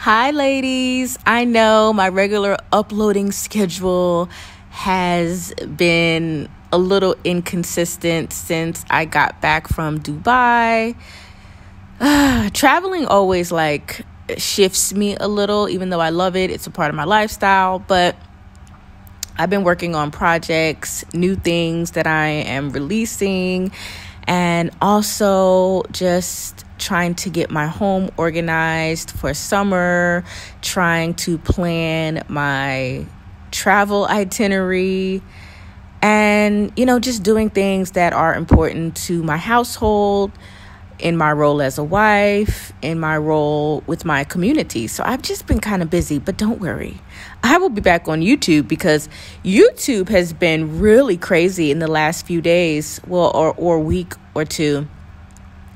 Hi, ladies. I know my regular uploading schedule has been a little inconsistent since I got back from Dubai. Traveling always shifts me a little, even though I love it. It's a part of my lifestyle, but I've been working on projects, new things that I am releasing, and also just trying to get my home organized for summer, trying to plan my travel itinerary, and, just doing things that are important to my household, in my role as a wife, in my role with my community. So I've just been kind of busy, but don't worry. I will be back on YouTube because YouTube has been really crazy in the last few days, or week or two.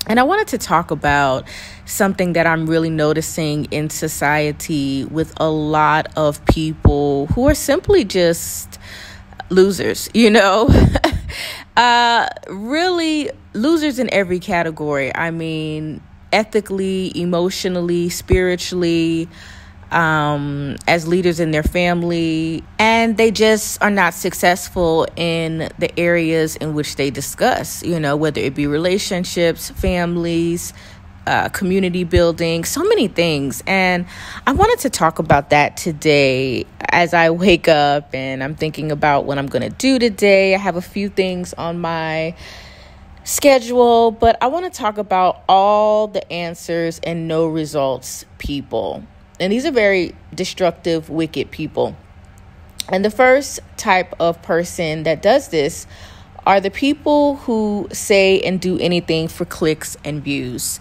And I wanted to talk about something that I'm really noticing in society with a lot of people who are simply just losers, really losers in every category. I mean, ethically, emotionally, spiritually, as leaders in their family, and they just are not successful in the areas in which they discuss, whether it be relationships, families, community building, so many things. And I wanted to talk about that today as I wake up and I'm thinking about what I'm going to do today. I have a few things on my schedule, but I want to talk about all the answers and no results people. And these are very destructive, wicked people. And the first type of person that does this are the people who say and do anything for clicks and views.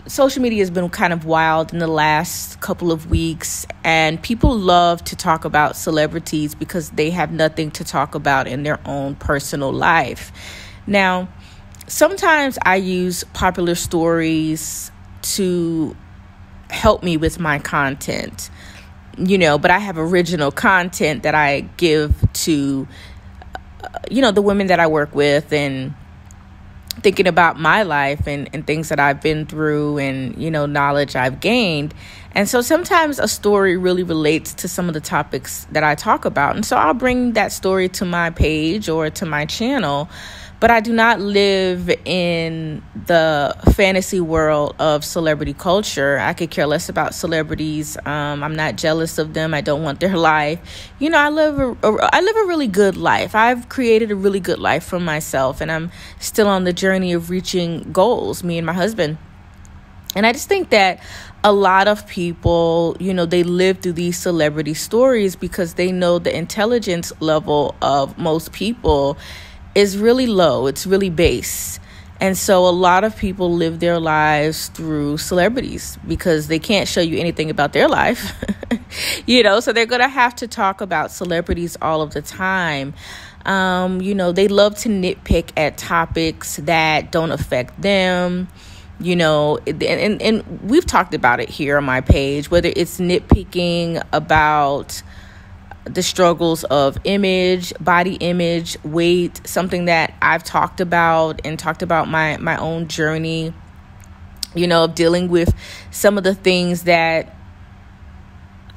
Social media has been kind of wild in the last couple of weeks, and people love to talk about celebrities because they have nothing to talk about in their own personal life. Now, sometimes I use popular stories to help me with my content, but I have original content that I give to, the women that I work with, and thinking about my life and things that I've been through and, knowledge I've gained. And so sometimes a story really relates to some of the topics that I talk about. And so I'll bring that story to my page or to my channel. But I do not live in the fantasy world of celebrity culture. I could care less about celebrities. I'm not jealous of them. I don't want their life. I live a really good life. I've created a really good life for myself, and I'm still on the journey of reaching goals, me and my husband. And I just think that a lot of people, they live through these celebrity stories because they know the intelligence level of most people is really low. It's really base. And so a lot of people live their lives through celebrities because they can't show you anything about their life, so they're going to have to talk about celebrities all of the time. They love to nitpick at topics that don't affect them, and we've talked about it here on my page, whether it's nitpicking about the struggles of image, body image, weight, something that I've talked about my own journey, of dealing with some of the things that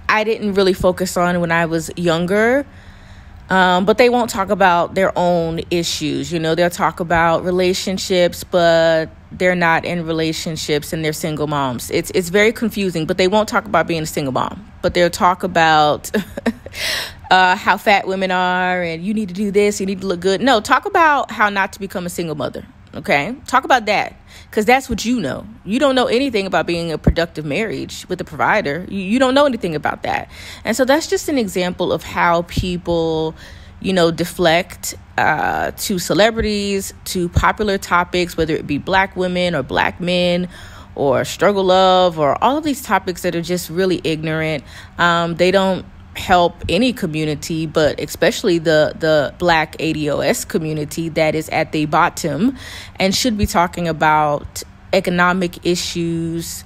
I didn't really focus on when I was younger. But they won't talk about their own issues. They'll talk about relationships, but they're not in relationships and they're single moms. It's very confusing, but they won't talk about being a single mom. But they'll talk about how fat women are and you need to do this, you need to look good. No, talk about how not to become a single mother. Okay? Talk about that because that's what you know. You don't know anything about being a productive marriage with a provider. You don't know anything about that. And so that's just an example of how people, deflect to celebrities, to popular topics, whether it be black women or black men or struggle love or all of these topics that are just really ignorant. They don't help any community, but especially the Black ADOS community that is at the bottom and should be talking about economic issues.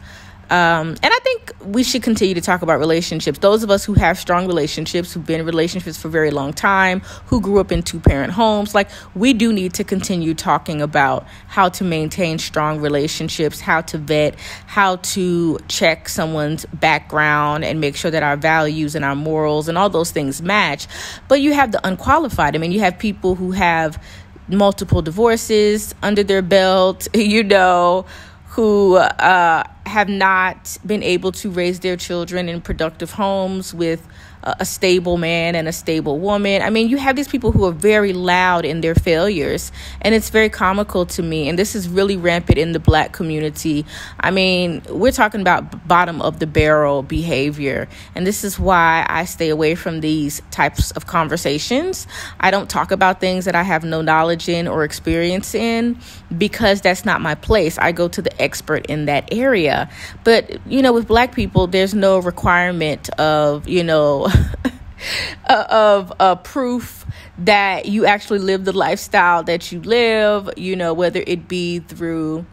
And I think we should continue to talk about relationships. Those of us who have strong relationships, who've been in relationships for a very long time, who grew up in 2-parent homes, like, we do need to continue talking about how to maintain strong relationships, how to vet, how to check someone's background and make sure that our values and our morals and all those things match. But you have the unqualified. I mean, you have people who have multiple divorces under their belt, who have not been able to raise their children in productive homes with a stable man and a stable woman. I mean, you have these people who are very loud in their failures, and it's very comical to me. And this is really rampant in the Black community. I mean, we're talking about bottom of the barrel behavior, and this is why I stay away from these types of conversations. I don't talk about things that I have no knowledge in or experience in, because that's not my place. I go to the expert in that area. But, with Black people, there's no requirement of, of proof that you actually live the lifestyle that you live, whether it be through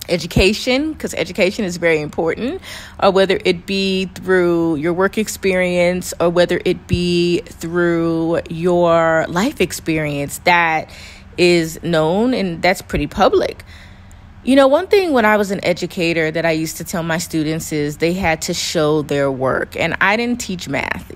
education, because education is very important, or whether it be through your work experience, or whether it be through your life experience that is known and that's pretty public. One thing when I was an educator that I used to tell my students is they had to show their work. And I didn't teach math,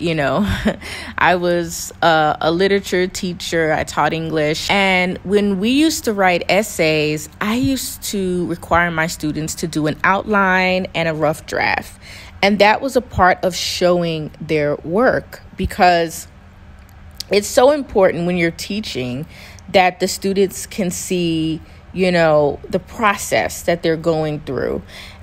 I was a literature teacher. I taught English. And when we used to write essays, I used to require my students to do an outline and a rough draft. And that was a part of showing their work, because it's so important when you're teaching that the students can see the process that they're going through.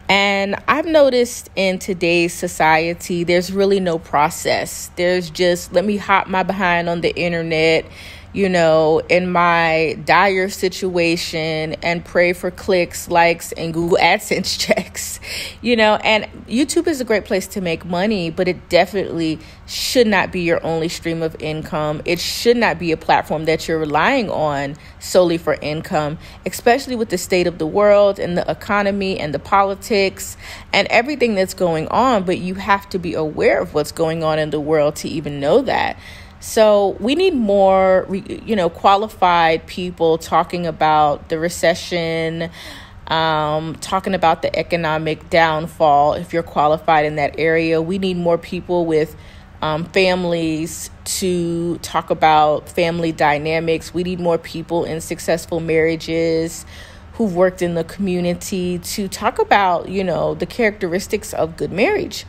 And I've noticed in today's society, there's really no process. There's just, let me hop my behind on the internet, in my dire situation, and pray for clicks, likes, and Google AdSense checks, and YouTube is a great place to make money, but it definitely should not be your only stream of income. It should not be a platform that you're relying on solely for income, especially with the state of the world and the economy and the politics and everything that's going on. But you have to be aware of what's going on in the world to even know that. So we need more, qualified people talking about the recession, talking about the economic downfall. If you're qualified in that area, we need more people with families to talk about family dynamics. We need more people in successful marriages who've worked in the community to talk about, the characteristics of good marriage,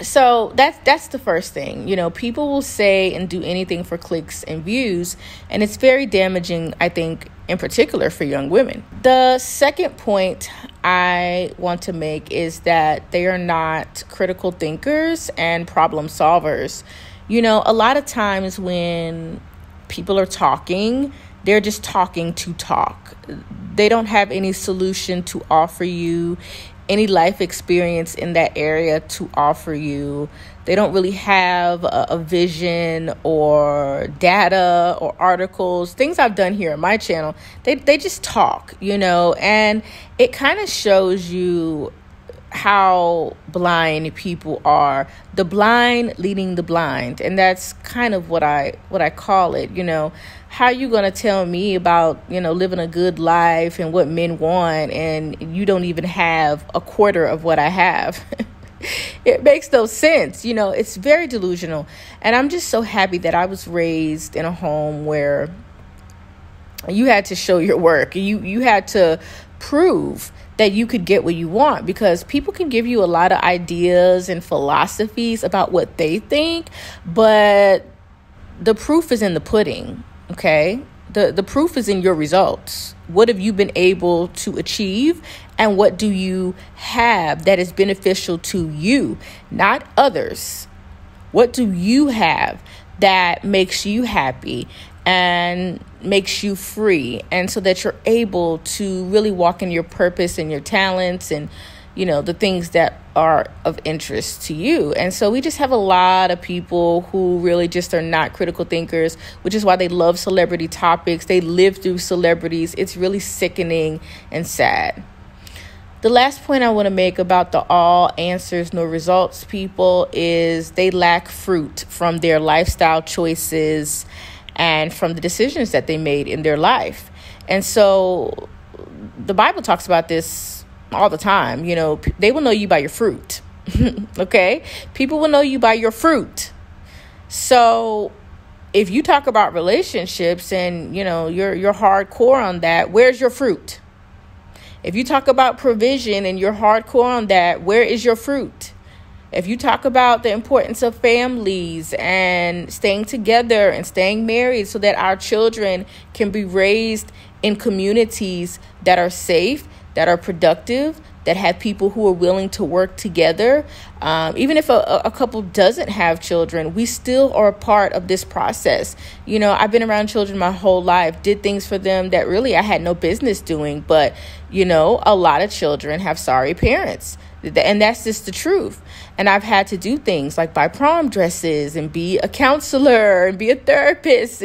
So that's the first thing. People will say and do anything for clicks and views, and it's very damaging, I think, in particular for young women. The second point I want to make is that they are not critical thinkers and problem solvers. A lot of times when people are talking, they're just talking to talk. They don't have any solution to offer you, any life experience in that area to offer you. They don't really have a vision or data or articles, things I've done here on my channel. They just talk, and it kind of shows you how blind people are, the blind leading the blind. And that's kind of what I call it. How are you going to tell me about, living a good life and what men want, and you don't even have a quarter of what I have? It makes no sense. It's very delusional. And I'm just so happy that I was raised in a home where you had to show your work. You had to prove that you could get what you want, because people can give you a lot of ideas and philosophies about what they think, but the proof is in the pudding. Okay, the proof is in your results. What have you been able to achieve, and what do you have that is beneficial to you, not others? What do you have that makes you happy and makes you free, and so that you're able to really walk in your purpose and your talents and the things that are of interest to you? And so we just have a lot of people who really just are not critical thinkers, which is why they love celebrity topics. They live through celebrities. It's really sickening and sad. The last point I want to make about the all answers, no results people is they lack fruit from their lifestyle choices and from the decisions that they made in their life. And so the Bible talks about this all the time. You know, they will know you by your fruit. Okay? People will know you by your fruit. So if you talk about relationships and, you know, you're hardcore on that, where's your fruit? If you talk about provision and you're hardcore on that, where is your fruit? If you talk about the importance of families and staying together and staying married so that our children can be raised in communities that are safe, that are productive, that have people who are willing to work together. Even if a couple doesn't have children, we still are a part of this process. You know, I've been around children my whole life, did things for them that really I had no business doing. But, you know, a lot of children have sorry parents. And that's just the truth. And I've had to do things like buy prom dresses and be a counselor and be a therapist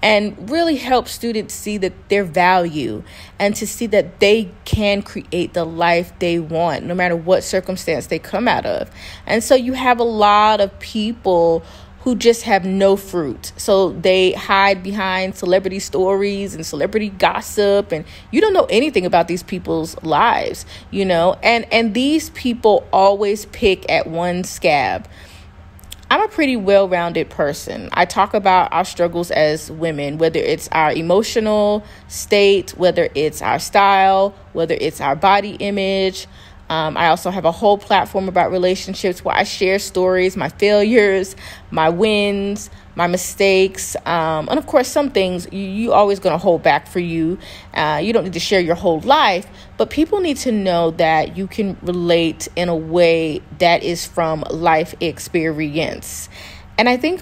and really help students see that their value and to see that they can create the life they want, no matter what circumstance they come out of. And so you have a lot of people who just have no fruit. So they hide behind celebrity stories and celebrity gossip, and you don't know anything about these people's lives, you know, and these people always pick at one scab. I'm a pretty well-rounded person. I talk about our struggles as women, whether it's our emotional state, whether it's our style, whether it's our body image. I also have a whole platform about relationships where I share stories, my failures, my wins, my mistakes. And of course, some things you always going to hold back for you. You don't need to share your whole life, but people need to know that you can relate in a way that is from life experience. And I think,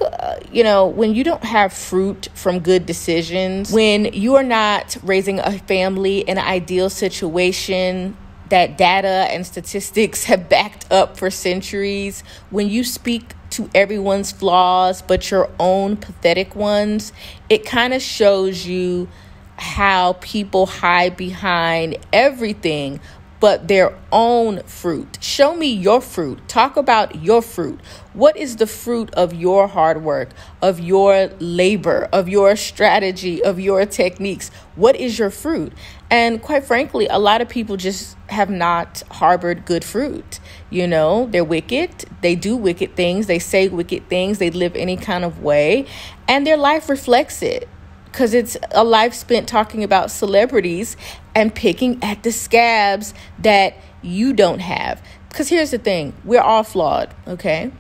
you know, when you don't have fruit from good decisions, when you are not raising a family in an ideal situation that data and statistics have backed up for centuries, when you speak to everyone's flaws but your own pathetic ones, it kind of shows you how people hide behind everything but their own fruit. Show me your fruit. Talk about your fruit. What is the fruit of your hard work, of your labor, of your strategy, of your techniques? What is your fruit? And quite frankly, a lot of people just have not harbored good fruit. You know, they're wicked. They do wicked things. They say wicked things. They live any kind of way. And their life reflects it. Because it's a life spent talking about celebrities and picking at the scabs that you don't have. Because here's the thing. We're all flawed, okay?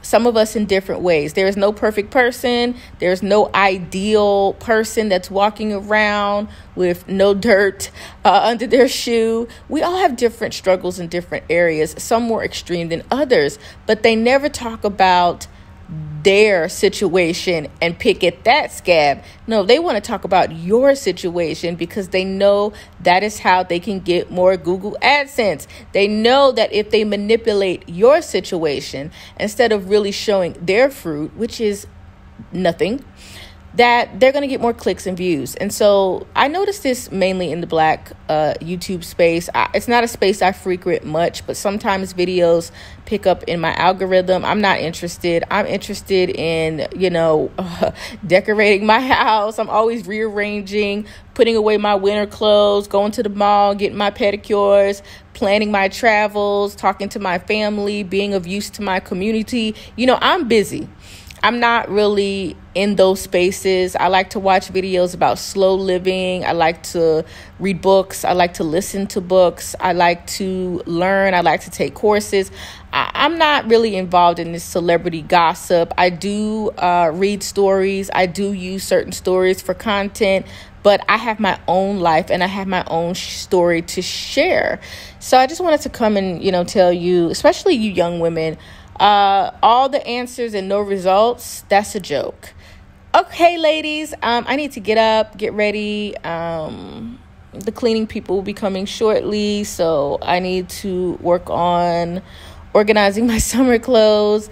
Some of us in different ways. There is no perfect person. There's no ideal person that's walking around with no dirt under their shoe. We all have different struggles in different areas, some more extreme than others. But they never talk about their situation and pick at that scab. No, they want to talk about your situation because they know that is how they can get more Google AdSense. They know that if they manipulate your situation instead of really showing their fruit, which is nothing, that they're going to get more clicks and views. And so I noticed this mainly in the Black YouTube space. It's not a space I frequent much, but sometimes videos pick up in my algorithm. I'm not interested. I'm interested in, decorating my house. I'm always rearranging, putting away my winter clothes, going to the mall, getting my pedicures, planning my travels, talking to my family, being of use to my community. I'm busy. I'm not really in those spaces. I like to watch videos about slow living. I like to read books. I like to listen to books. I like to learn. I like to take courses. I'm not really involved in this celebrity gossip. I do read stories. I do use certain stories for content, but I have my own life and I have my own story to share. So I just wanted to come and, tell you, especially you young women, all the answers and no results, that's a joke. Okay, ladies, I need to get up, get ready. The cleaning people will be coming shortly, so I need to work on organizing my summer clothes.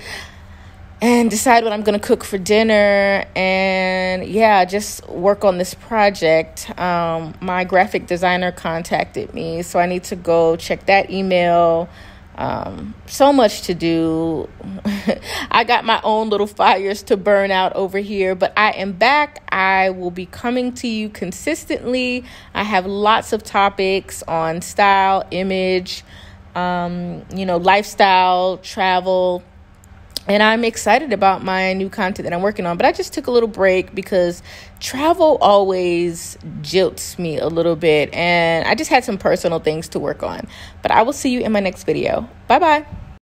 and decide what I'm going to cook for dinner. And yeah, just work on this project. My graphic designer contacted me, so I need to go check that email. So much to do. I got my own little fires to burn out over here, but I am back. I will be coming to you consistently. I have lots of topics on style, image, lifestyle, travel. And I'm excited about my new content that I'm working on. But I just took a little break because travel always jilts me a little bit. And I just had some personal things to work on. But I will see you in my next video. Bye-bye.